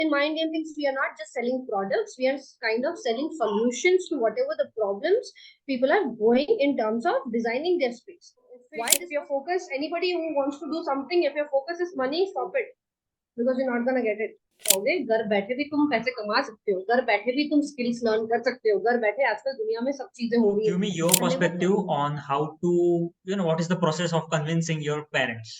in mind game things, we are not just selling products, we are kind of selling solutions to whatever the problems people are going in terms of designing their space. If your focus, anybody who wants to do something, if your focus is money, stop it, because you're not gonna get it. पाओगे घर बैठे भी तुम पैसे कमा सकते हो, घर बैठे भी तुम स्किल्स लर्न कर सकते हो, घर बैठे आजकल दुनिया में सब चीजें हो रही है. Give me your perspective on how to, what is the process of convincing your parents?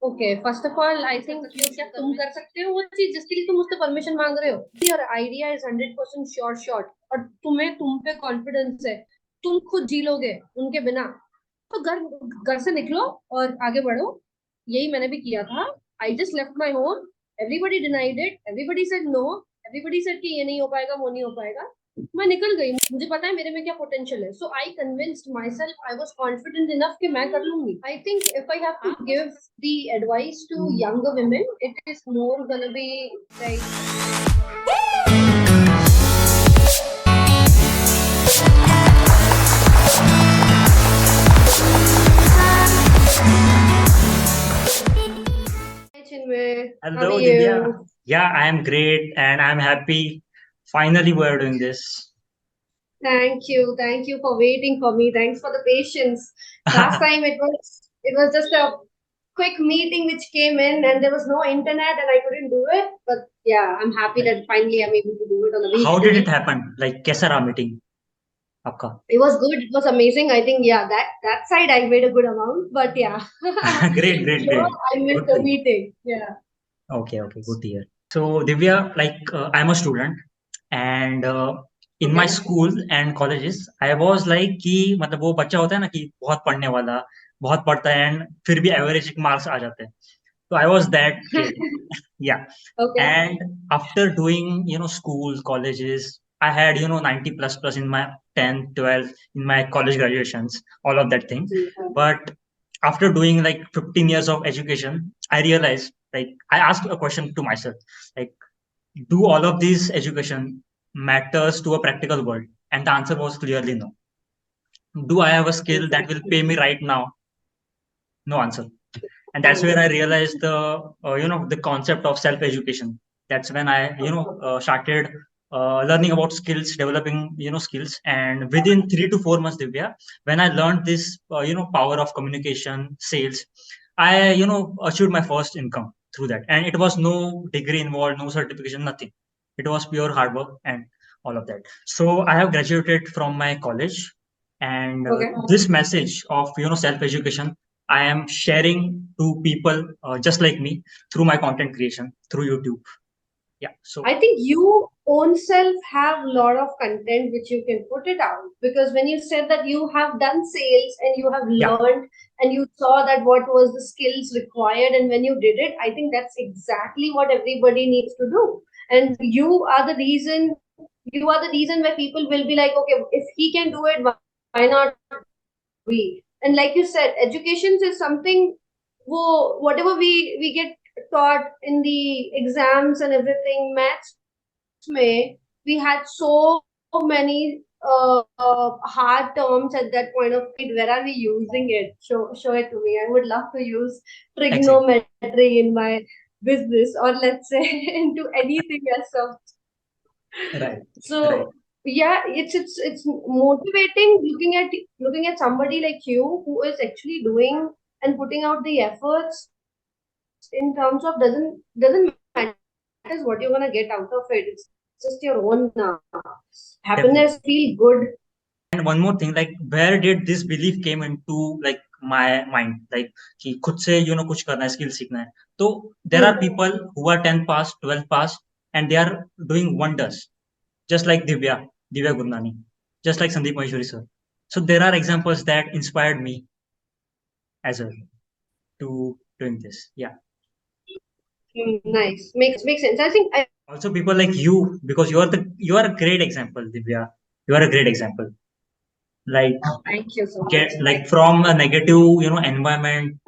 Okay, first of all I think जो क्या तुम कर सकते हो वो चीज जिसके लिए तुम मुझसे परमिशन मांग रहे हो, your idea is 100% sure shot और तुम्हें तुम पे कॉन्फिडेंस है, तुम खुद जी लोगे उनके बिना, तो घर से निकलो और आगे बढ़ो. यही मैंने भी किया था. I just left my home, everybody denied it, everybody said no, everybody said कि ये नहीं हो पाएगा, वो नहीं हो पाएगा. मैं निकल गई, मुझे पता है मेरे में क्या पोटेंशियल है. So I convinced myself, I was confident enough कि मैं कर लूंगी. I think if I have to give the advice to younger women, it is more gonna be like Chinmay, Hello, how are Divya. you? Yeah, I am great and I'm happy. Finally, we're doing this. Thank you for waiting for me. Thanks for the patience. Last time it was just a quick meeting which came in and there was no internet and I couldn't do it. But yeah, I'm happy that finally I'm able to do it on a How did it weekday. happen? Like, कैसा रहा meeting आपका? It was good. It was amazing. I think yeah, that side I made a good amount. But yeah, Great, great, sure, great. I missed Good to the hear. meeting. Yeah. Okay, good to hear. So, Divya, like, I'm a student and in my Okay. school and colleges, I was like कि मतलब वो बच्चा होता है ना कि बहुत पढ़ने वाला, बहुत पढ़ता है and फिर भी average marks आ जाते हैं. So I was that kid. Yeah. Okay. And after doing, school, colleges, I had, 90 plus in my 10th, 12th, in my college graduations, all of that thing. But after doing like 15 years of education, I realized, like, I asked a question to myself, like, do all of these education matters to a practical world? And the answer was clearly no. Do I have a skill that will pay me right now? No answer. And that's where I realized the concept of self education. That's when I started learning about skills, developing skills. And within 3 to 4 months, Divya, when I learned this power of communication, sales, I achieved my first income through that. And it was no degree involved, no certification, nothing. It was pure hard work and all of that. So I have graduated from my college, and Okay. this message of self education I am sharing to people just like me through my content creation through YouTube. Yeah. So I think you own self have a lot of content which you can put it out, because when you said that you have done sales and you have yeah, learned and you saw that what was the skills required, and when you did it, I think that's exactly what everybody needs to do. And you are the reason where people will be like, okay, if he can do it, why not we? And like you said, education is something, whatever we get taught in the exams and everything, maths में, we had so many hard terms at that point of time. Where are we using it? Show it to me. I would love to use exactly. trigonometry in my business, or let's say into anything else. Right. So Right. yeah, it's motivating looking at somebody like you who is actually doing and putting out the efforts in terms of doesn't matter what you're gonna get out of it. It's just your own happiness. Feel good. And one more thing, like, where did this belief came into like my mind, like कि खुद से कुछ करना है, skill सीखना है. तो there are people who are 10 past, 12 past, and they are doing wonders, just like Divya Gurnani, just like Sandeep Maheshwari sir. So there are examples that inspired me as well to doing this. Yeah. Nice, makes sense. I think Also people like you, because you are a great example, Divya. You are a great example. Like, thank you so get much. like from a negative environment,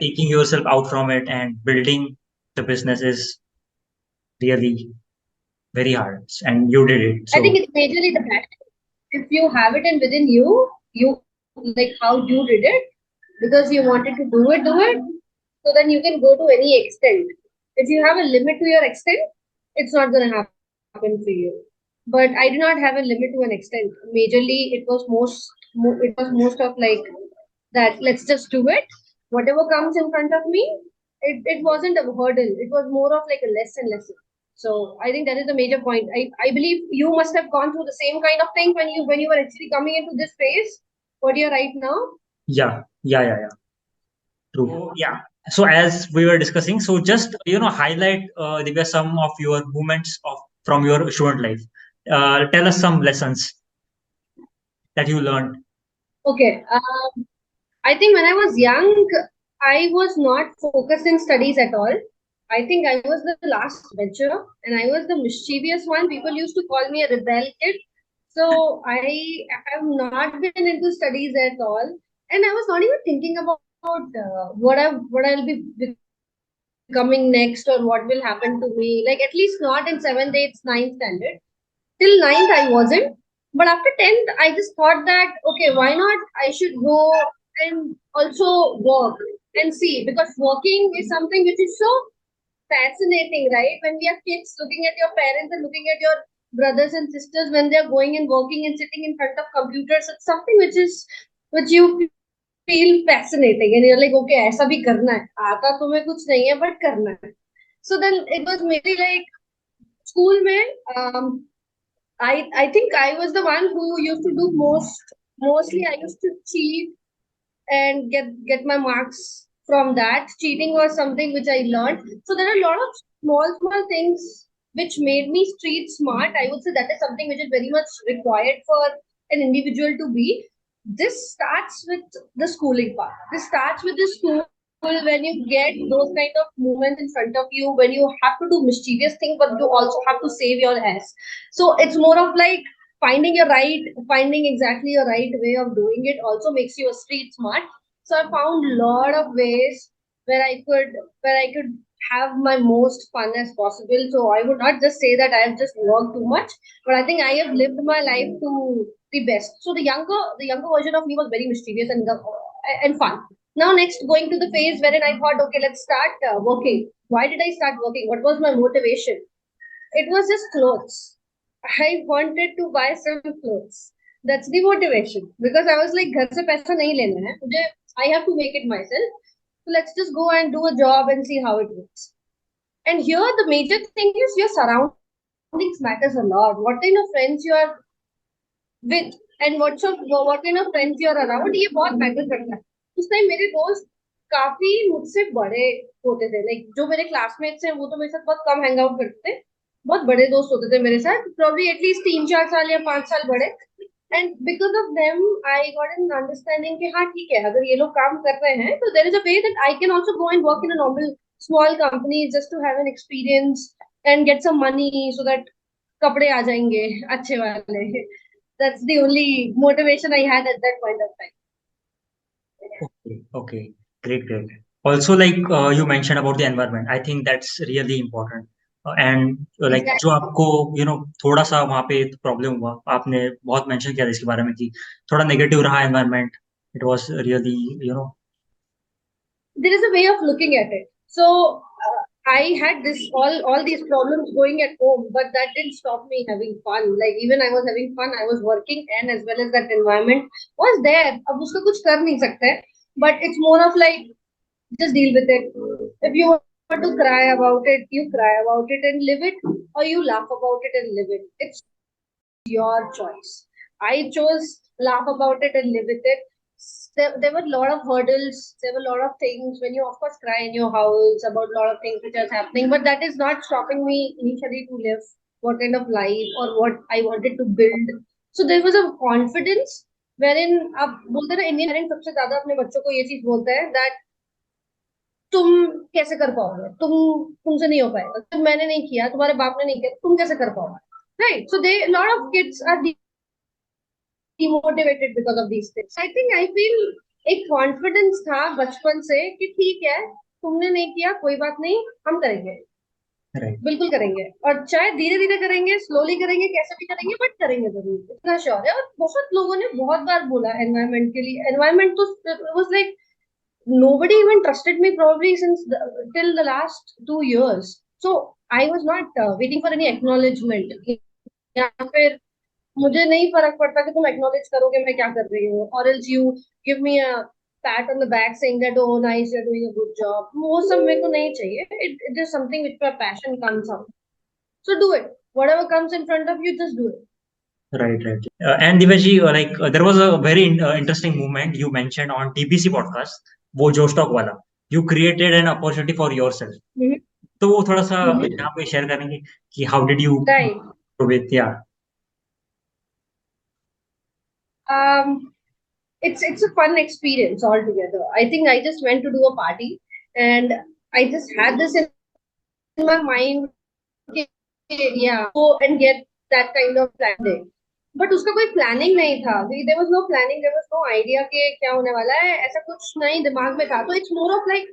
taking yourself out from it and building the business is really very hard, and you did it. I think So it's majorly the passion. If you have it and within you, you like how you did it because you wanted to do it, so then you can go to any extent. If you have a limit to your extent, it's not going to happen for you. But I did not have a limit to an extent. Majorly, it was most of like that. Let's just do it. Whatever comes in front of me, it wasn't a hurdle. It was more of like a lesson. So I think that is the major point. I believe you must have gone through the same kind of thing when you were actually coming into this phase. What you're right now. Yeah. True. So, yeah. So as we were discussing, so just highlight Divya some of your moments of from your student life. Tell us some lessons that you learned. Okay. I think when I was young, I was not focused in studies at all. I think I was the last bencher and I was the mischievous one. People used to call me a rebel kid. So I have not been into studies at all. And I was not even thinking about what I'll be becoming next or what will happen to me. Like at least not in seventh, eighth, ninth standard. Till ninth, I wasn't. But after 10th, I just thought that, okay, why not? I should go and also work and see because working is something which is so fascinating, right? When we are kids looking at your parents and looking at your brothers and sisters when they're going and working and sitting in front of computers, it's something which you feel fascinating and you're like, okay, ऐसा भी करना है. आता तुम्हें कुछ नहीं है, but करना है. So then it was maybe like school में, I think I was the one who used to do mostly I used to cheat and get my marks from that. Cheating was something which I learned. So there are a lot of small things which made me street smart. I would say that is something which is very much required for an individual to be. This starts with the schooling part. This starts with the school when you get those kind of moments in front of you, when you have to do mischievous things, but you also have to save your ass. So it's more of like finding exactly your right way of doing it also makes you a street smart. So I found a lot of ways where I could have my most fun as possible. So I would not just say that I have just worked too much, but I think I have lived my life to the best. So the younger version of me was very mischievous and fun. Now next going to the phase wherein I thought, okay, let's start working. Why did I start working? What was my motivation? It was just clothes. I wanted to buy some clothes. That's the motivation because I was like, घर से पैसा नहीं लेना है मुझे. I have to make it myself. So let's just go and do a job and see how it works. And here the major thing is your surroundings matters a lot. What kind of friends you are with and what kind of friends you are around ये बहुत matter करता है. उस time मेरे दोस्त काफी मुझसे बड़े होते थे. लाइक जो मेरे क्लासमेट्स हैं वो तो मेरे साथ बहुत कम हैंग आउट करते थे. बहुत बड़े दोस्त होते थे मेरे साथ, प्रॉब्ली एटलीस्ट 3-4 साल या 5 साल बड़े. And because of them I got an understanding कि हाँ ठीक है, अगर ये लोग काम कर रहे हैं तो there is a way that I can also go and work in a normal small company just to have an experience and get some money so that कपड़े आ जाएंगे अच्छे वाले. That's the only motivation I had at that point of time. Okay. Great. Also, like you mentioned about the environment, I think that's really important. And like जो Exactly. आपको थोड़ा सा वहाँ पे प्रॉब्लम हुआ, आपने बहुत मेंशन किया था इसके बारे में कि थोड़ा नेगेटिव रहा environment. It was really There is a way of looking at it. So I had all these problems going at home, but that didn't stop me having fun. Like even I was having fun, I was working, and as well as that environment was there. अब उसका कुछ कर नहीं सकते. But it's more of like just deal with it. If you want to cry about it, you cry about it and live it, or you laugh about it and live it. It's your choice. I chose laugh about it and live with it. There were a lot of hurdles. There were a lot of things when you, of course, cry in your house about a lot of things which are happening. But that is not stopping me initially to live what kind of life or what I wanted to build. So there was a confidence wherein अब बोलते हैं ना Indian parent सबसे ज्यादा अपने बच्चों को ये चीज बोलते हैं that तुम कैसे कर पाओगे, तुमसे नहीं हो पाएगा, तुम मैंने नहीं किया, तुम्हारे बाप ने नहीं किया, तुम कैसे कर पाओगे, right? So they lot of kids are demotivated because of these things. I think I feel एक कॉन्फिडेंस था बचपन से कि ठीक है, तुमने नहीं किया कोई बात नहीं, हम करेंगे, राइट. बिल्कुल करेंगे, और चाहे धीरे धीरे करेंगे, स्लोली करेंगे, कैसे भी करेंगे, बट करेंगे जरूर, इतना श्योर है. और बहुत लोगों ने बहुत बार बोला एनवायरमेंट के लिए, एनवायरमेंट तो was like nobody even trusted me probably till the last 2 years. So I was not waiting for any acknowledgement. या फिर मुझे नहीं फर्क पड़ता कि तुम acknowledge करोगे मैं क्या कर रही हूँ, or else you give me a pat on the back saying that oh nice you're doing a good job. वो सब मेरे को नहीं चाहिए. It is something which my passion comes out. So do it. Whatever comes in front of you, just do it. Right, right. And Divaji, there was a very interesting movement you mentioned on TBC podcast, वो जो stock वाला. You created an opportunity for yourself. Mhm. तो वो थोड़ा सा यहाँ पे share करेंगे कि how did you Right. with, yeah. Um, it's a fun experience altogether. I think I just went to do a party and I just had this in my mind. Yeah, go and get that kind of plan day. But उसका कोई planning नहीं था. There was no planning. There was no idea कि क्या होने वाला है. ऐसा कुछ नहीं दिमाग में था. So it's more of like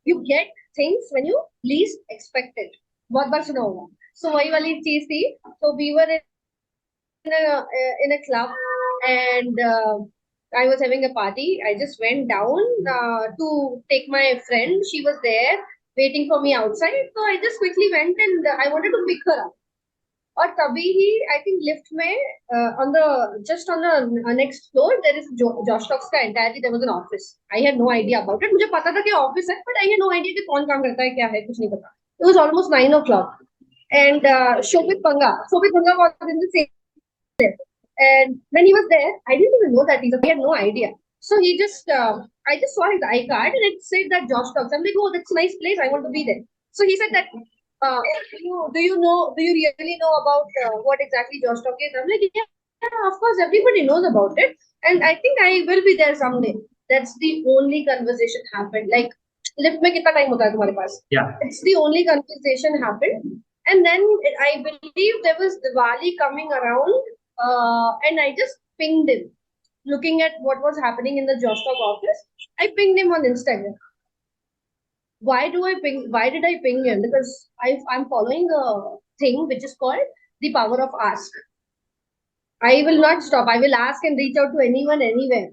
you get things when you least expect it. बहुत बार सुना होगा. So वही वाली चीज थी. So we were in a club and I was having a party. I just went down to take my friend. She was there waiting for me outside. So I just quickly went and I wanted to pick her up. और तभी ही I think lift में on the next floor there is Josh Talks का entirely there was an office. I had no idea about it. मुझे पता था कि office है, but I had no idea कि कौन काम करता है क्या है कुछ नहीं पता. It was almost 9 o'clock and Shobit Panga was in the same. And when he was there, I didn't even know that I had no idea. So I just saw his iCard and it said that Josh Talks. I'm like, oh, that's a nice place. I want to be there. So he said that, do you really know about what exactly Josh Talk is? I'm like, yeah, of course, everybody knows about it. And I think I will be there someday. That's the only conversation happened. Like, lift में कितना time होता है तुम्हारे पास? Yeah. It's the only conversation happened. And then I believe there was Diwali coming around, and I just pinged him. Looking at what was happening in the Jostock office, I pinged him on Instagram. Why did I ping him? Because I'm following a thing which is called the power of ask. I will not stop. I will ask and reach out to anyone, anywhere.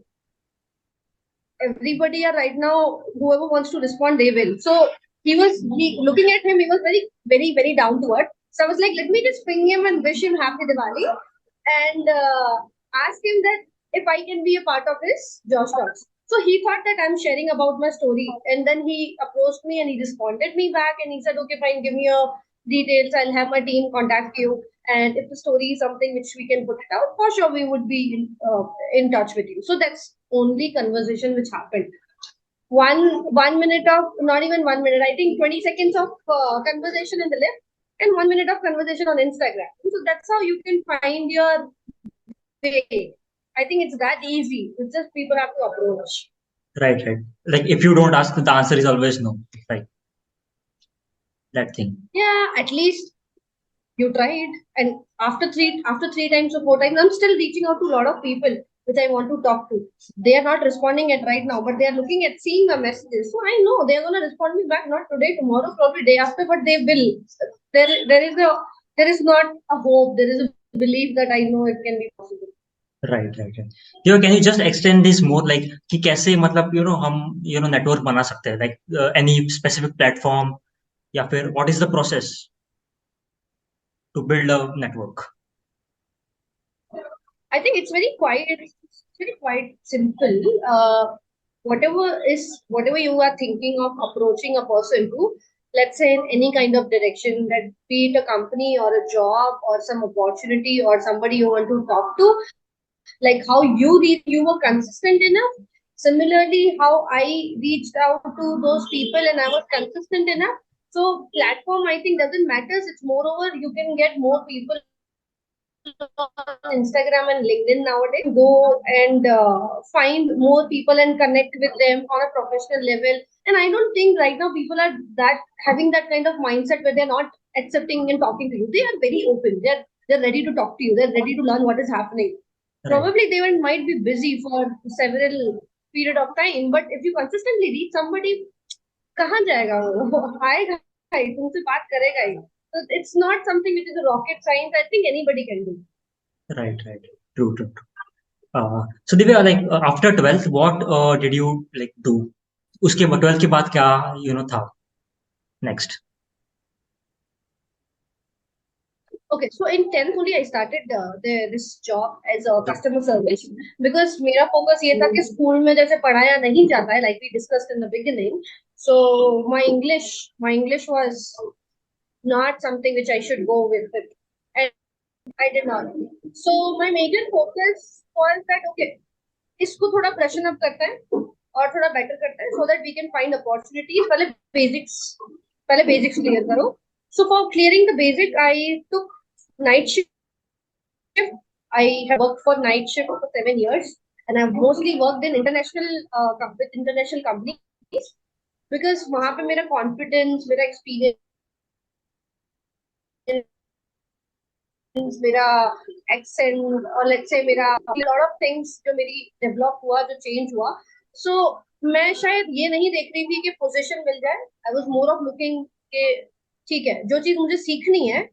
Everybody are right now, whoever wants to respond, they will. So looking at him, he was very, very, very down to earth. So I was like, let me just ping him and wish him happy Diwali and ask him that if I can be a part of his Josh Talks. So he thought that I'm sharing about my story. And then he approached me and he responded me back and he said, okay, fine, give me your details. I'll have my team contact you. And if the story is something which we can put it out, for sure we would be in touch with you. So that's only conversation which happened. One minute of, not even 1 minute, I think 20 seconds of conversation in the lift and 1 minute of conversation on Instagram. So that's how you can find your way. I think it's that easy. It's just people have to approach. Right, right. Like if you don't ask, the answer is always no. Right. That thing. Yeah, at least you tried. And after three times or 4 times, I'm still reaching out to a lot of people which I want to talk to. They are not responding at right now, but they are looking at seeing the messages. So I know they are gonna respond me back not today, tomorrow, probably day after, but they will. There is not a hope. There is a belief that I know it can be possible. Right, right, right. Can you just extend this more, like कि कैसे मतलब हम network बना सकते हैं, like any specific platform या फिर what is the process to build a network? I think it's very quiet. It's very quite simple. Whatever you are thinking of approaching a person to, let's say in any kind of direction, that be it a company or a job or some opportunity or somebody you want to talk to, like how you were consistent enough. Similarly, how I reached out to those people and I was consistent enough. So platform, I think doesn't matter. It's moreover you can get more people on Instagram and LinkedIn nowadays. Go and find more people and connect with them on a professional level. And I don't think right now people are that having that kind of mindset where they're not accepting and talking to you. They are very open. They're ready to talk to you. They're ready to learn what is happening. Right. Probably they might be busy for several period of time, but if you consistently reach somebody, कहाँ जाएगा वो? आएगा ही, तुमसे बात करेगा ही. So it's not something which is a rocket science. I think anybody can do. Right, right. True, true, true. So Divya, like after 12th, what did you like do? उसके 12th के बाद क्या था next? Okay, so in 10th only I started this job as a customer service because मेरा focus ये था कि school में जैसे पढ़ाया नहीं जाता है, like we discussed in the beginning. So my English was not something which I should go with it, and I did not. So my major focus was that okay, इसको थोड़ा ब्रशन अप करते हैं और थोड़ा बेटर करते हैं so that we can find opportunities. पहले basics clear करो. So for clearing the basic, I took night shift. I have worked for night shift for 7 years, and I've mostly worked in with international companies because वहाँ पे मेरा confidence, मेरा experience, मेरा accent और let's say मेरा a lot of things जो मेरी develop हुआ, जो change हुआ. So मैं शायद ये नहीं देख रही थी कि position मिल जाए. I was more of looking कि ठीक है, जो चीज मुझे सीखनी है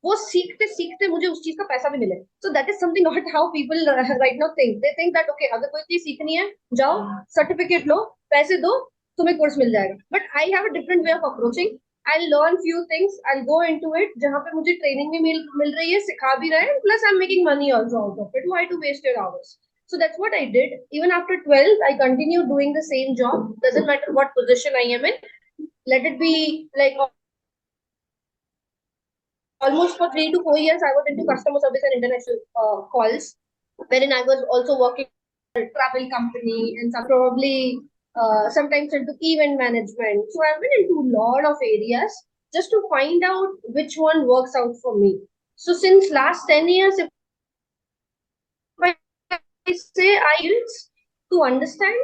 वो सीखते सीखते मुझे उस चीज का पैसा भी मिले. So that is something not how people right now think. They think that okay, अगर कोई चीज सीखनी है, जाओ सर्टिफिकेट लो, पैसे दो, तुम्हें कोर्स मिल जाएगा. But I have a different way of approaching. I learn few things, I go into it जहां पे मुझे ट्रेनिंग भी मिल रही है, सिखा भी रहे हैं, plus I am making money also out of it. Why to waste your hours? So that's what I did. Even after 12th, I continued doing the same job. Doesn't matter what position I am in. Let it be like almost for 3 to 4 years, I was into customer service and international calls, wherein I was also working for a travel company and probably sometimes into event management. So I've been into a lot of areas just to find out which one works out for me. So since last 10 years, if I say I use to understand,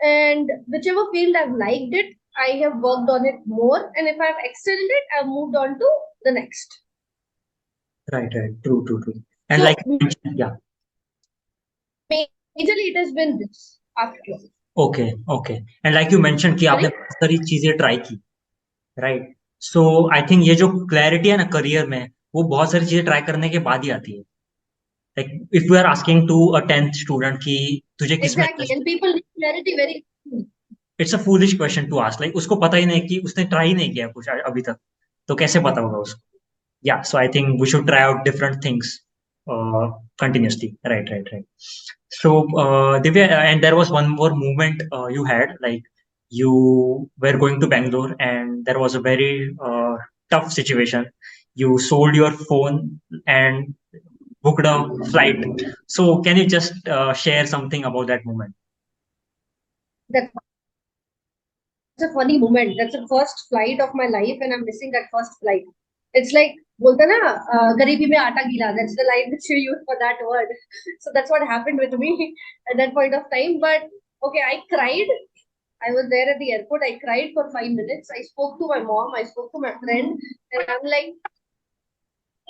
and whichever field I've liked it, I have worked on it more. And if I've excelled it, I've moved on to the next. Right. True. And So like you mentioned, yeah. majorly it has been this after 12. Okay. And like you mention कि आपने Sorry? बहुत सारी चीजें try की, right? So I think ये जो clarity है ना करियर में, वो बहुत सारी चीजें ट्राई करने के बाद ही आती है. Like if you are asking to a 10th student कि तुझे किसमें Exactly. Interest, And people need clarity very soon. It's a foolish question to ask. Like उसको पता ही नहीं कि उसने ट्राई नहीं किया कुछ अभी तक, तो कैसे पता होगा उसको? Yeah, so I think we should try out different things continuously. Right. So Divya, and there was one more movement you had, like you were going to Bangalore and there was a very tough situation. You sold your phone and booked a flight. So can you just share something about that moment? That's a funny moment. That's the first flight of my life, and I'm missing that first flight. It's like, बोलते ना, गरीबी में आटा गीला. That's the line which you use for that word. So that's what happened with me at that point of time. But okay, I cried. I was there at the airport. I cried for 5 minutes. I spoke to my mom. I spoke to my friend, and I'm like,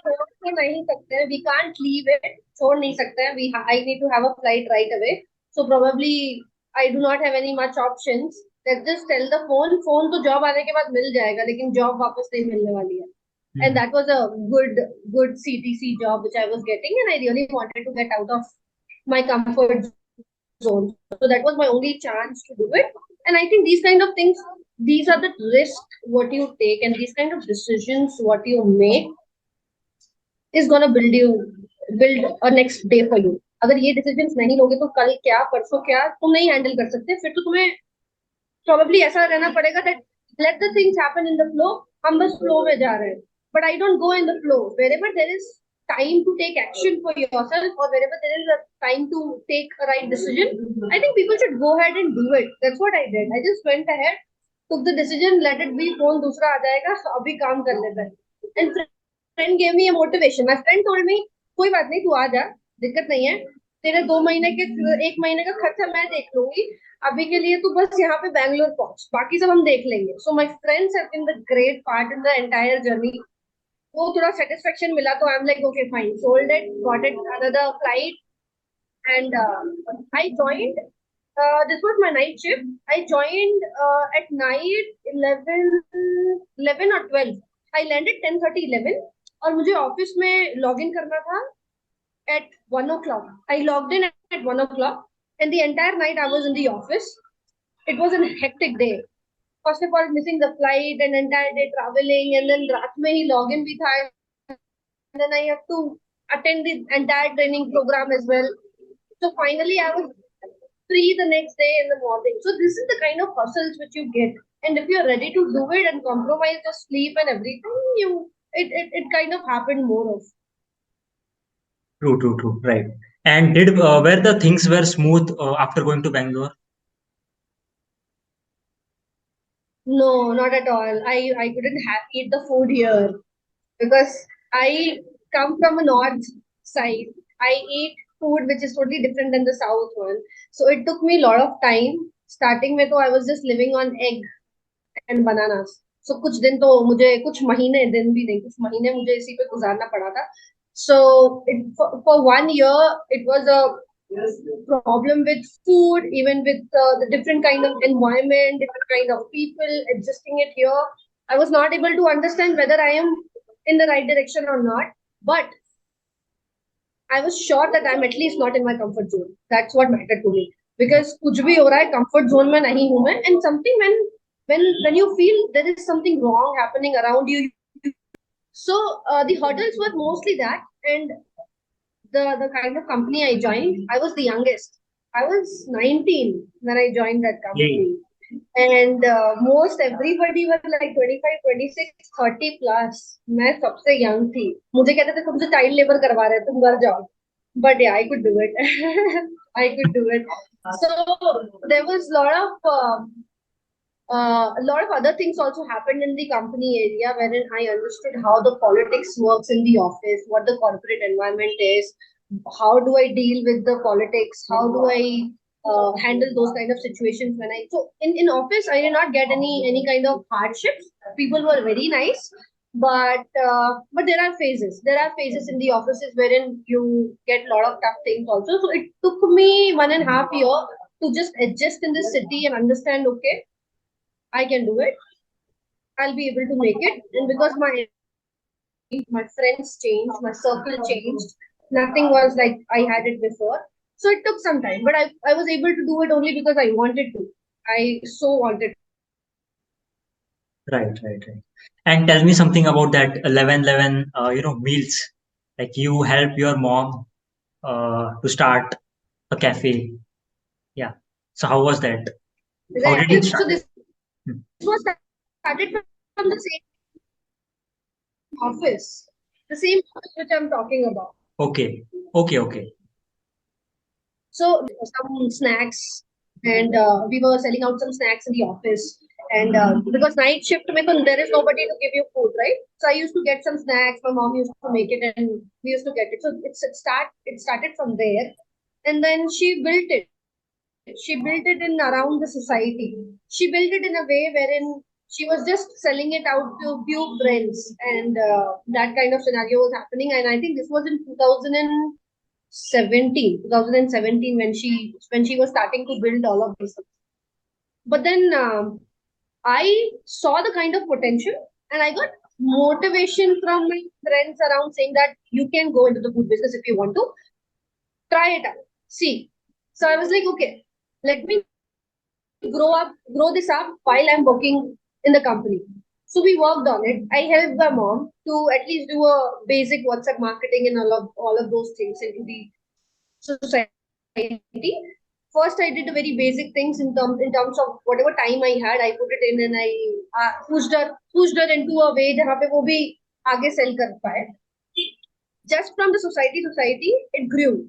छोड़ नहीं सकते हैं, we can't leave it, छोड़ नहीं सकते हैं, I need to have a flight right away. So probably I do not have any much options. Let's just tell the phone तो job आने के बाद मिल जाएगा, लेकिन job वापस नहीं मिलने वाली है. And that was a good CTC job which I was getting, and I really wanted to get out of my comfort zone. So that was my only chance to do it. And I think these kind of things, these are the risks what you take, and these kind of decisions what you make is gonna build a next day for you. अगर ये decisions नहीं लोगे तो कल क्या परसों क्या तुम नहीं handle कर सकते. फिर तो तुम्हें probably ऐसा रहना पड़ेगा that let the things happen in the flow. हम बस flow में जा रहे हैं. But I don't go in the flow. Wherever there is time to take action for yourself, or wherever there is a time to take a right decision, I think people should go ahead and do it. That's what I did. I just went ahead, took the decision, let it be. Phone दूसरा आ जाएगा, अभी काम कर लेते हैं. And friend gave me a motivation. My friend told me, कोई बात नहीं, तू आ जा, दिक्कत नहीं है, तेरे 2 महीने के 1 महीने का खर्चा मैं देख लूंगी, अभी के लिए तू बस यहाँ पे बैंगलोर पहुंच, बाकी सब हम देख लेंगे. So my friends have been the great part in the entire journey. वो थोड़ा सेटिस्फेक्शन मिला तो I am like okay fine, sold it, got it another flight, and I joined. This was my night shift. I joined at night 11 or 12. I landed 10:30, 11, और मुझे office में log in करना था at 1 o'clock. I logged in at 1 o'clock, and the entire night I was in the office. It was a hectic day. First of all, missing the flight and entire day traveling, and then रात में ही login भी था, and then I have to attend the entire training program as well. So finally, I was free the next day in the morning. So this is the kind of hustles which you get, and if you're ready to do it and compromise your sleep and everything, it kind of happened more of. True. Right. And did were the things were smooth after going to Bangalore? No, not at all. I couldn't eat the food here because I come from a north side. I eat food which is totally different than the south one. So it took me a lot of time. Starting with, I was just living on egg and bananas. So कुछ दिन तो मुझे कुछ महीने दिन भी नहीं कुछ महीने मुझे इसी पे गुजारना पड़ा था. So for 1 year it was a problem with food, even with the different kind of environment, different kind of people, adjusting it here. I was not able to understand whether I am in the right direction or not. But I was sure that I'm at least not in my comfort zone. That's what mattered to me. Because कुछ भी हो रहा है comfort zone में नहीं हूँ मैं. And something when you feel there is something wrong happening around you. So the hurdles were mostly that, and the kind of company I joined, I was the youngest. I was 19 when I joined that company. And most everybody was like 25, 26, 30 plus. मैं सबसे young थी. मुझे कहते थे तुमसे child labor करवा रहे हैं, तुम घर जाओ. But yeah, I could do it. I could do it. So there was a lot of other things also happened in the company area, wherein I understood how the politics works in the office, what the corporate environment is, how do I deal with the politics, how do I handle those kind of situations when I so in office I did not get any kind of hardships. People were very nice, but there are phases. There are phases in the offices wherein you get a lot of tough things also. So it took me 1.5 years to just adjust in this city and understand. Okay, I can do it. I'll be able to make it. And because my friends changed, my circle changed, nothing was like I had it before. So it took some time, but I was able to do it only because I wanted to. I so wanted. Right. And tell me something about that 11/11, meals. Like you help your mom to start a cafe. Yeah. So how was that? How did it Right. So start? this Hmm. was started from the same office, the same office which I'm talking about. Okay. So some snacks, and we were selling out some snacks in the office. And because night shift, there is nobody to give you food, right? So I used to get some snacks. My mom used to make it, and we used to get it. So it started from there, and then she built it. She built it in around the society. She built it in a way wherein she was just selling it out to few friends, and that kind of scenario was happening. And I think this was in 2017 when she was starting to build all of this. But then I saw the kind of potential, and I got motivation from my friends around saying that you can go into the food business if you want to. Try it out. See. So I was like, okay, let me grow this up while I'm working in the company. So we worked on it. I helped my mom to at least do a basic WhatsApp marketing and all of those things into the society. First, I did very basic things in terms of whatever time I had. I put it in, and I pushed her into a way जहाँ पे वो भी आगे sell कर पाए. Just from the society, it grew,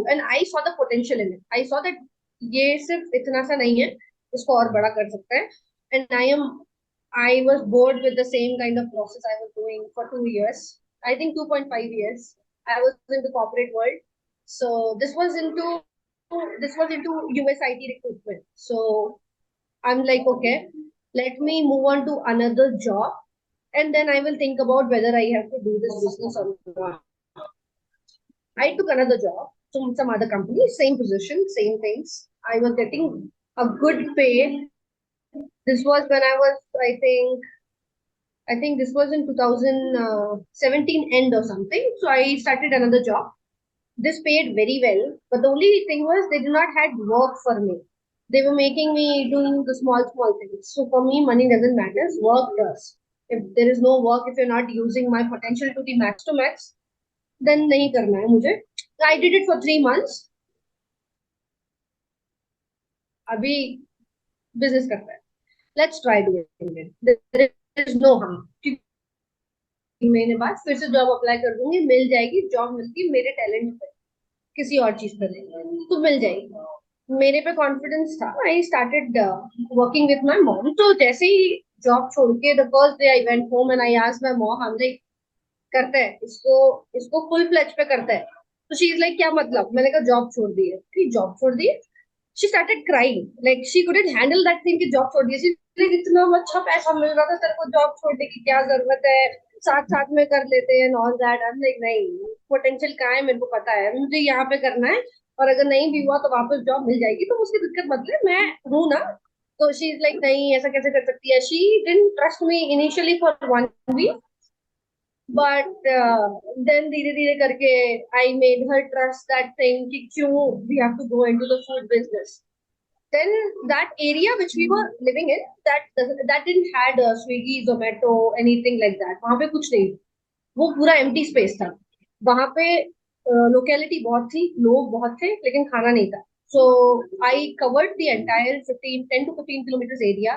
and I saw the potential in it. I saw that ये सिर्फ इतना सा नहीं है, इसको और बड़ा कर सकते हैं. And I was bored with the same kind of process I was doing for 2 years. I think 2.5 years. I was in the corporate world. So this was into US IT recruitment. So I'm like, okay, let me move on to another job, and then I will think about whether I have to do this business or not. I took another job from some other company, same position, same things. I was getting a good pay. This was when I think this was in 2017 end or something. So I started another job. This paid very well, but the only thing was they did not had work for me. They were making me do the small things. So for me, money doesn't matter. Work does. If there is no work, if you're not using my potential to the max to max, then नहीं करना है मुझे. I did it for 3 months. अभी business करता है. Let's try doing it. There is no harm. महीने बाद फिर से जॉब अप्लाई कर दूंगी, मिल जाएगी. जॉब मिलती मेरे टैलेंट पे, किसी और चीज पे नहीं, तो मिल जाएगी. मेरे पे कॉन्फिडेंस था. I started working with my mom. तो जैसे ही जॉब छोड़ के the first day I went home and I asked my mom, हम लाइक करते हैं इसको, इसको फुल फ्लेज पे करते हैं. तो शी इज लाइक क्या मतलब? मैंने कहा जॉब छोड़ दी है. जॉब छोड़ दी? She started crying. Like she couldn't handle that thing कि जॉब छोड़ दी. शी लाइक इतना अच्छा पैसा मिल रहा था, तेरे को जॉब छोड़ने की क्या जरूरत है, साथ साथ में कर लेते हैं all that. I am like नहीं, पोटेंशियल कहाँ है मेरे को पता है, मुझे यहाँ पे करना है. और अगर नहीं भी हुआ तो वापस जॉब मिल जाएगी, तो उसकी दिक्कत मतलब मैं हूं ना. तो शी इज लाइक नहीं, ऐसा कैसे कर सकती है. She didn't trust me initially for 1 week. But then धीरे धीरे करके I made her trust that thing कि क्यों we have to go into the food business. Then that area which we were living in, that didn't had Swiggy, Zomato, anything like that. वहां पे कुछ नहीं, वो पूरा एम्प्टी स्पेस था. वहां पे लोकेलिटी बहुत थी, लोग बहुत थे, लेकिन खाना नहीं था. So I covered the entire 10 to 15 kilometers area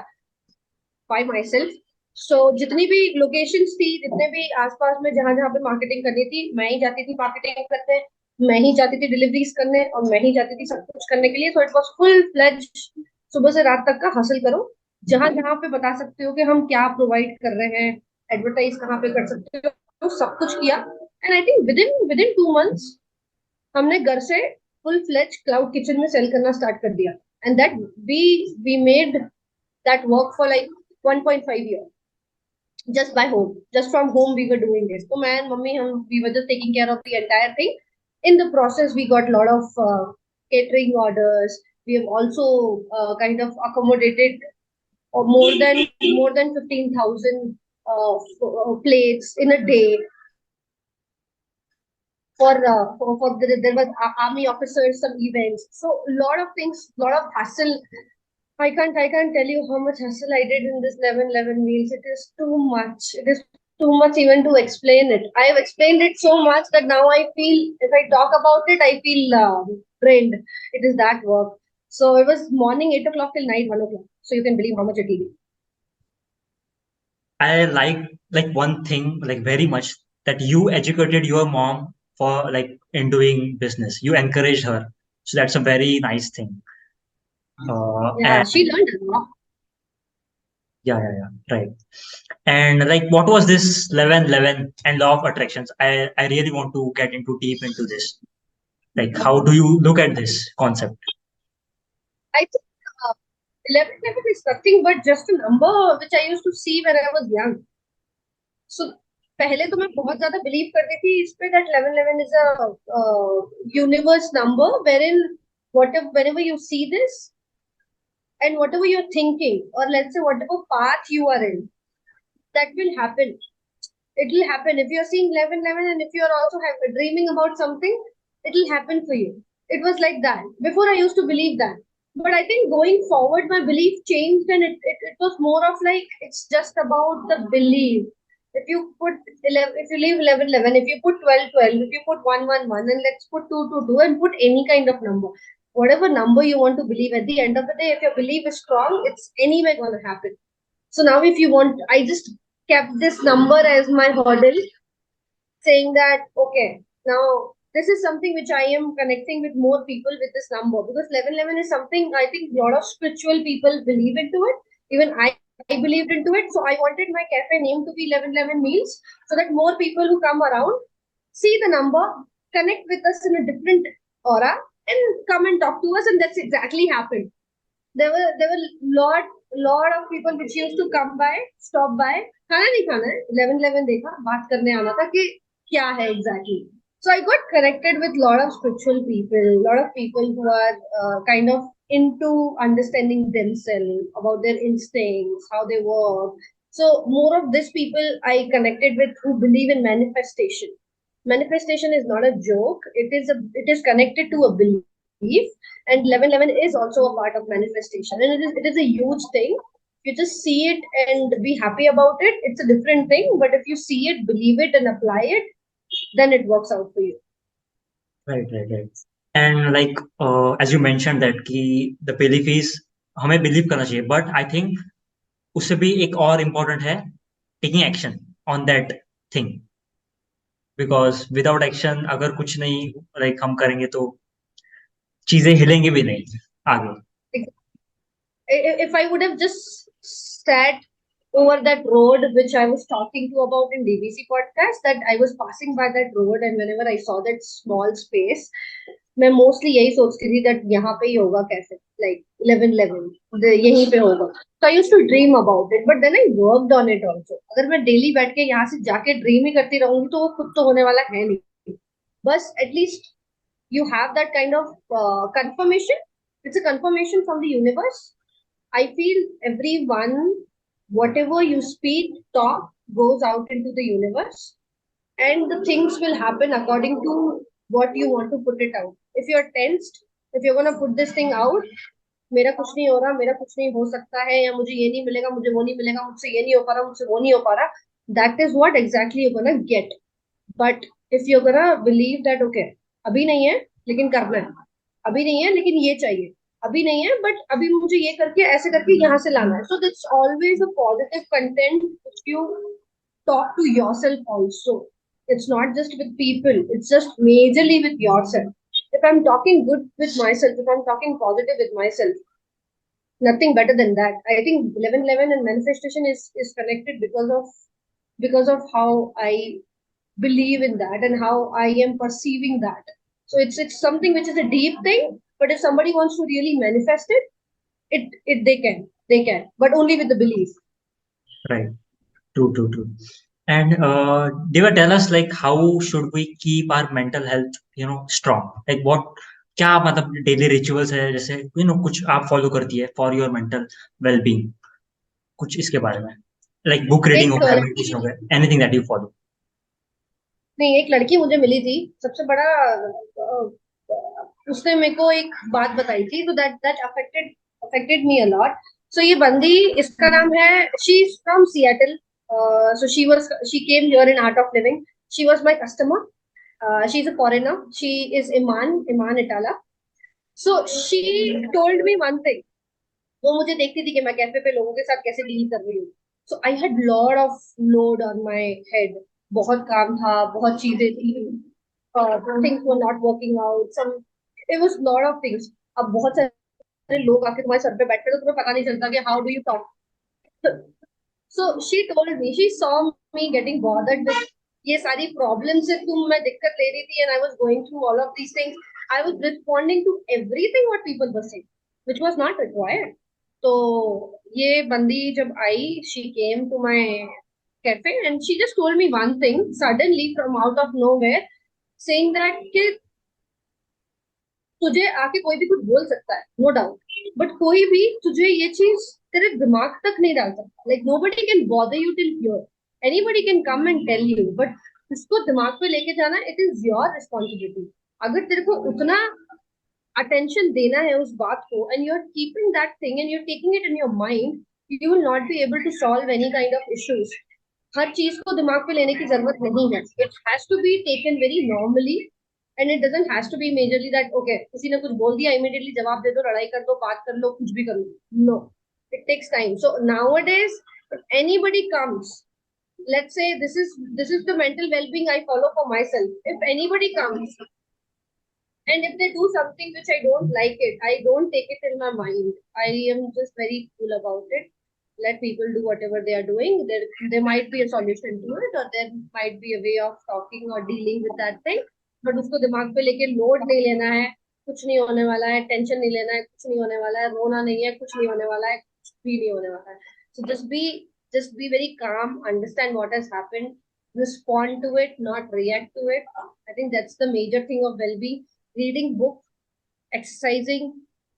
by myself. So जितनी भी लोकेशंस थी, जितने भी आसपास में जहां जहां पे मार्केटिंग करनी थी, मैं ही जाती थी मार्केटिंग करने. मैं ही जाती थी डिलीवरीज करने, और मैं ही जाती थी सब कुछ करने के लिए. So it was full fledge, सुबह से रात तक का हासिल करो. जहां जहां पे बता सकते हो कि हम क्या प्रोवाइड कर रहे हैं, एडवर्टाइज कहाँ पे कर सकते हो, तो सब कुछ किया. And I think within 2 months हमने घर से फुल फ्लेज क्लाउड किचन में सेल करना स्टार्ट कर दिया. And that we made that work for like 1.5 years. Just by home, just from home we were doing this. So man, mummy, we were just taking care of the entire thing. In the process we got a lot of catering orders. We have also kind of accommodated more than 15,000 plates in a day there was army officers, some events. So a lot of things, lot of hustle. I can't tell you how much hustle I did in this 11/11 meals. It is too much. It is too much even to explain it. I have explained it so much that now I feel, if I talk about it, I feel drained. It is that work. So it was morning 8 o'clock till night 1 o'clock. So you can believe how much it is. I like one thing like very much, that you educated your mom for like in doing business. You encouraged her. So that's a very nice thing. Yeah, And she learned a lot. yeah, right. And like, what was this 11/11 and law of attractions? I really want to get into deep into this. Like, how do you look at this concept? I think 11/11 is nothing but just a number which I used to see when I was young. So पहले तो मैं बहुत ज्यादा believe करती थी इस पे that 11/11 is a universe number wherein whenever you see this and whatever you're thinking, or let's say whatever path you are in, that will happen. It will happen. If you're seeing 11/11 and if you're also dreaming about something, it will happen for you. It was like that. Before I used to believe that. But I think going forward, my belief changed, and it was more of like, it's just about the belief. If you put 11, if you leave 11/11, if you put 12/12, if you put 1/1/1, and let's put 2/2/2, and put any kind of number. Whatever number you want to believe, at the end of the day, if your belief is strong, it's anyway going to happen. So now if you want, I just kept this number as my hurdle, saying that, okay, now this is something which I am connecting with more people with this number, because 11/11 is something I think a lot of spiritual people believe into it. Even I believed into it. So I wanted my cafe name to be 11/11 meals, so that more people who come around see the number, connect with us in a different aura, and come and talk to us. And that's exactly happened. There were lot of people which used to come by, stop by. खाना नहीं खाना है, 11/11 देखा, बात करने आना था कि क्या है exactly. So I got connected with lot of spiritual people, lot of people who are kind of into understanding themselves, about their instincts, how they work. So more of these people I connected with who believe in manifestation. Manifestation is not a joke. It is connected to a belief. and 1111 is also a part of manifestation, and it is a huge thing. You just see it and be happy about it, it's a different thing, but if you see it, believe it and apply it, then it works out for you. Right, right, right. And like as you mentioned that कि the belief is हमें believe करना चाहिए, but I think उससे भी एक और important है taking action on that thing, because without action अगर कुछ नहीं like हम करेंगे तो चीजें हिलेंगी भी नहीं आगे. If I would have just sat over that road which I was talking to about in DVC podcast, that I was passing by that road and whenever I saw that small space, मैं mostly यही सोचती थी that यहाँ पे ही होगा cafe, like 1111 यहीं पे होगा. So I used to dream about it, but then I worked on it also. अगर मैं डेली बैठ के यहाँ से जाके ड्रीम ही करती रहूंगी तो वो खुद तो होने वाला है नहीं. बस at least you have that kind of confirmation. It's a confirmation from the universe. I feel everyone, whatever you speak, talk, goes out into the universe, and the things will happen according to what you want to put it out. If you're tensed, if you're gonna put this thing out, मेरा कुछ नहीं हो रहा, मेरा कुछ नहीं हो सकता है, या मुझे ये नहीं मिलेगा, मुझे वो नहीं मिलेगा, मुझसे ये नहीं हो पा रहा, मुझसे वो नहीं हो पा रहा, that is what exactly you're gonna get. But if you're gonna believe that okay, अभी नहीं है लेकिन करना है, अभी नहीं है लेकिन ये चाहिए, अभी नहीं है बट अभी मुझे ये करके ऐसे करके यहाँ से लाना है, so that's always a positive content which you talk to yourself also. It's not just with people, it's just majorly with yourself. If I'm talking good with myself, if I'm talking positive with myself, nothing better than that. I think 1111 and manifestation is connected because of how I believe in that and how I am perceiving that. So it's something which is a deep thing, but if somebody wants to really manifest it, it they can, but only with the belief. Right. True, true, true. And Diva, tell us like how should we keep our mental health, strong? Like what क्या मतलब daily rituals है जैसे कुछ आप follow करती है for your mental well being, कुछ इसके बारे में, लाइक बुक रीडिंग हो एक गया, लड़की मेडिटेशन हो गया, एनीथिंग दैट यू फॉलो. नहीं, एक लड़की मुझे मिली थी, सबसे बड़ा उसने मेरे को एक बात बताई थी, तो that affected me a lot. So ये बंदी, इसका नाम है, she is from Seattle. So she came here in Art of Living. She was my customer. She's a foreigner. She is Iman Itala. So she told me one thing. वो मुझे देखती थी कि मैं कैफे पे लोगों के साथ कैसे डील कर रही हूँ. So I had lot of load on my head. बहुत काम था, बहुत चीजें थी, things were not working out, some it was lot of things. अब बहुत सारे लोग आके तुम्हारे सर पे बैठते तो तुम्हें पता नहीं चलता कि how do you talk. So she told me, she saw me getting bothered with ये सारी प्रॉब्लम से मैं दिक्कत ले रही थी, and I was going through all of these things. I was responding to everything what people were saying, which was not required. तो ये बंदी जब आई, she came to my cafe and she just told me one thing suddenly from out of nowhere, saying that कि तुझे आके कोई भी कुछ बोल सकता है, नो डाउट, बट कोई भी तुझे ये चीज तेरे दिमाग तक नहीं डाल सकता. Like nobody can bother you till here, anybody can come and tell you, but इसको दिमाग पे लेके जाना, इट इज योर रिस्पॉन्सिबिलिटी. अगर तेरे को उतना अटेंशन देना है उस बात को, and you are keeping that thing and you are taking it in your mind, you will not be able to solve any kind of issues. हर चीज को दिमाग पे लेने की जरूरत नहीं है. It has to be taken very normally, and it doesn't has to be majorly that okay किसी ने कुछ बोल दिया इमीडिएटली जवाब दे दो, लड़ाई कर दो, बात कर लो, कुछ भी कर लो. No, it takes time. So nowadays anybody comes, let's say this is the mental well-being I follow for myself. If anybody comes and if they do something which I don't like it, I don't take it in my mind. I am just very cool about it. Let people do whatever they are doing. There might be a solution to it, or there might be a way of talking or dealing with that thing. But उसको दिमाग पे लेके load नहीं लेना है, कुछ नहीं होने वाला है, टेंशन नहीं लेना है, कुछ नहीं होने वाला है, रोना नहीं है, कुछ नहीं होने वाला है, कुछ भी नहीं होने वाला है. So just be very calm, understand what has happened, respond to it, not react to it. I think that's the major thing of well-being. Reading book, exercising,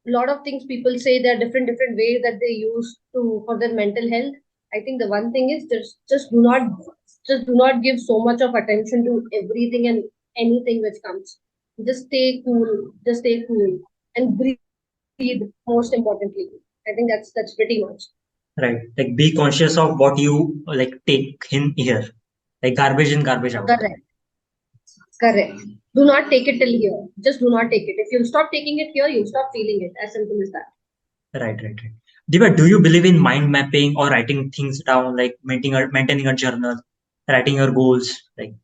a lot of things people say there are different ways that they use to for their mental health. I think the one thing is just do not give so much of attention to everything and anything which comes. Just stay cool. Just stay cool. and breathe, most importantly. I think that's pretty much. Right. Like be conscious of what you like take in here. Like garbage in, garbage out. Correct. Correct. Do not take it till here. Just do not take it. If you'll stop taking it here, you'll stop feeling it. As simple as that. Right, right, right. Diva, do you believe in mind mapping or writing things down, like maintaining a journal, writing your goals? Like,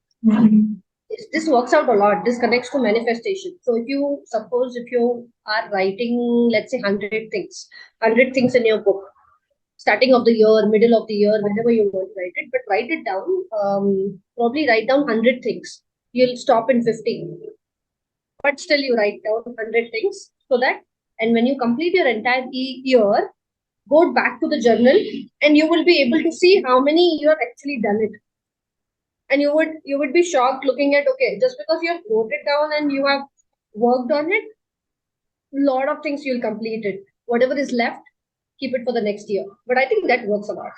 This works out a lot. This connects to manifestation. So if you suppose if you are writing, let's say 100 things in your book, starting of the year, middle of the year, whenever you want to write it, but write it down. Probably write down 100 things. You'll stop in 50, but still you write down 100 things so that, and when you complete your entire year, go back to the journal and you will be able to see how many you have actually done it. And you would be shocked looking at, okay, just because you have wrote it down and you have worked on it, lot of things you'll complete it. Whatever is left, keep it for the next year. But I think that works a lot.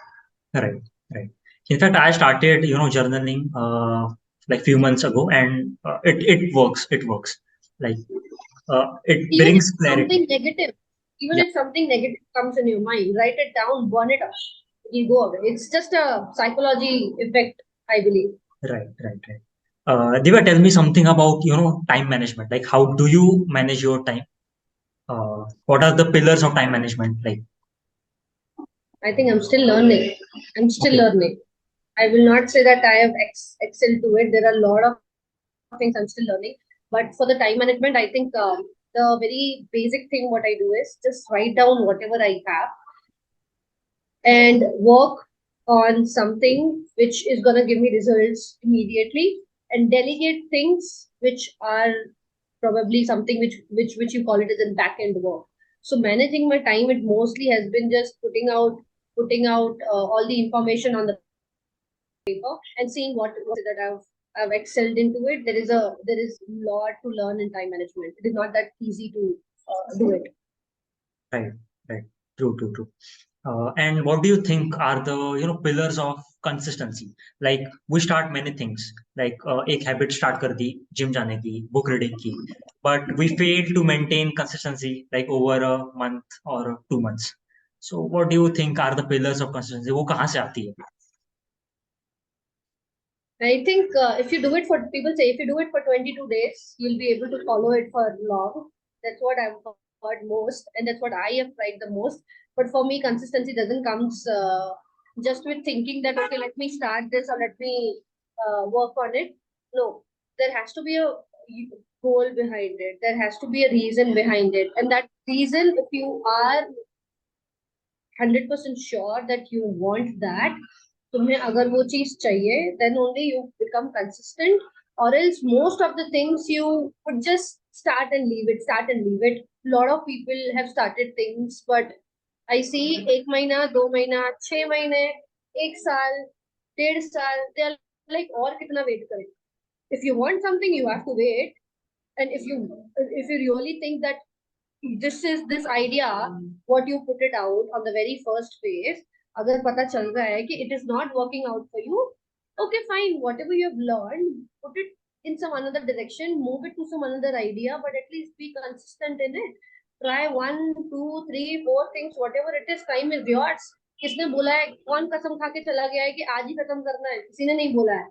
right, right. In fact, I started, journaling like few months ago, and it works. It works. Like it Even if brings clarity. something negative, even Yeah. if something negative comes in your mind, write it down, burn it up. It'll go away. It's just a psychology effect, I believe. Right, right, right. Diva, tell me something about, time management. Like, how do you manage your time? What are the pillars of time management? Like, I think I'm still learning. I'm still okay, learning. I will not say that I have excelled to it. There are a lot of things I'm still learning. But for the time management, I think the very basic thing what I do is just write down whatever I have and work on something which is going to give me results immediately, and delegate things which are probably something which you call it as in back end work. So managing my time, it mostly has been just putting out all the information on the paper and seeing what was it that I've excelled into it. There is lot to learn in time management. It is not that easy to do it. right, right. True, true, true. And what do you think are the pillars of consistency? Like we start many things, like एक habit start कर दी gym जाने की, book reading की, but we fail to maintain consistency like over a month or 2 months. So what do you think are the pillars of consistency? वो कहाँ से आती है? I think if you do it for, people say, if you do it for 22 days, you'll be able to follow it for long. That's what I've heard most, and that's what I have tried the most. But for me, consistency doesn't comes just with thinking that, okay, let me start this or let me work on it. No, there has to be a goal behind it. There has to be a reason behind it, and that reason, if you are 100% sure that you want that, तुम्हें अगर वो चीज चाहिए, then only you become consistent. Or else most of the things you would just start and leave it. Lot of people have started things, but I see 1 महीना 2 महीना 6 महीने 1 साल 1.5 साल, they are like, और कितना वेट करें? If you want something, you have to wait. And if you really think that this is this idea, what you put it out on the very first phase, अगर पता चल रहा है कि it is not working out for you, okay, fine, whatever you have learned, put it in some another direction, move it to some another idea, but at least be consistent in it. Try 1 2 3 4 things, whatever it is. Time is yours. किसने बोला है? कौन कसम खा के चला गया है कि आज ही खत्म करना है? किसी ने नहीं बोला है.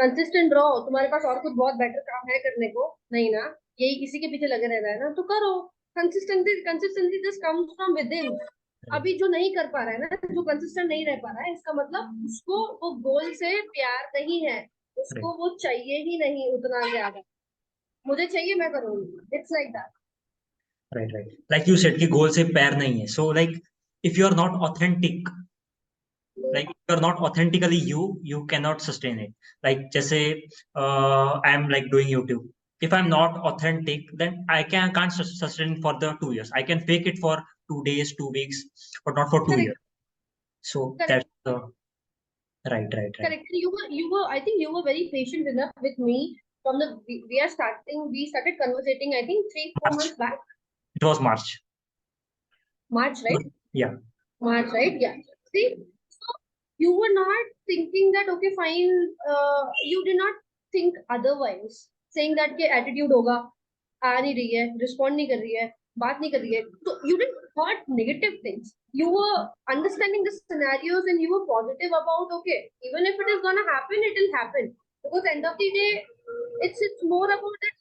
कंसिस्टेंट रहो. तुम्हारे पास और कुछ बहुत बेटर काम है करने को, नहीं ना? यही किसी के पीछे लगे रहना है ना, तो करो. Consistency just comes from with in. अभी जो नहीं कर पा रहा है ना, जो कंसिस्टेंट नहीं रह पा रहा है, इसका मतलब उसको वो गोल से प्यार नहीं है, Right, उसको वो चाहिए ही नहीं उतना ज्यादा. मुझे चाहिए, मैं करूंगी. It's like that. right, right. Like you said कि goal से पैर नहीं है. So like if you are not authentic, like if you're not authentically you cannot sustain it. Like जैसे I'm like doing YouTube. If I'm not authentic, then I can't sustain for the 2 years. I can fake it for 2 days, 2 weeks, but not for 2 years. Correct. So Correct. that's the right, right, right. Correct. You were I think you were very patient enough with me from the we started conversating, I think 3 4 March. months back. It was March. March, right? Yeah. March, right? Yeah. See, so you were not thinking that, okay, fine. You did not think otherwise, saying that के attitude होगा, आ नहीं रही है, respond नहीं कर रही है, बात नहीं करी है, तो you didn't thought negative things. You were understanding the scenarios and you were positive about, okay, even if it is gonna happen, it will happen. Because end of the day, it's more about that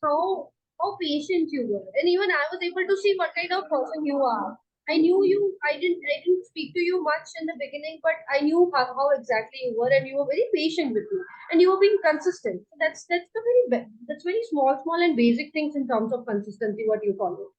how patient you were, and even I was able to see what kind of person you are. I knew you. I didn't speak to you much in the beginning, but I knew how exactly you were, and you were very patient with me, and you were being consistent. That's the that's very small and basic things in terms of consistency. What you follow.